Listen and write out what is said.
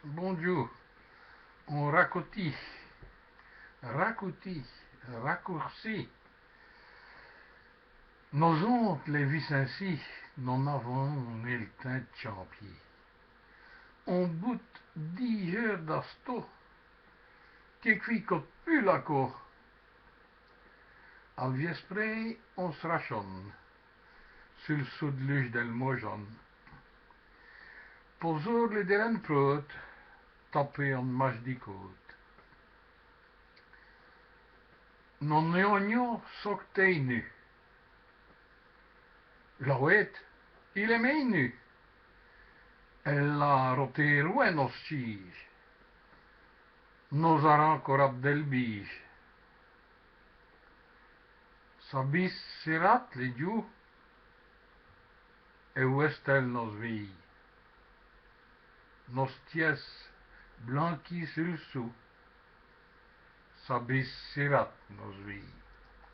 Bonjour, on raccourci, raccourci. Nos oncles les vis ainsi, n'en avons le teint de champier. On bout 10 heures d'asto, que qui cot plus la co. Al viespre, on se rachonne, sur le sud-luge del mojon. Pozor le deren prot, tapé en mâche d'icôte. Non neogno soctei nu. La ouette, il est main nu. Elle a roté loin nos tige. Nos aran corab del bige. Sabis serat le giù. E ouestel nos vie. Nos ties blanquis sul sou. Sabis serat nos vie.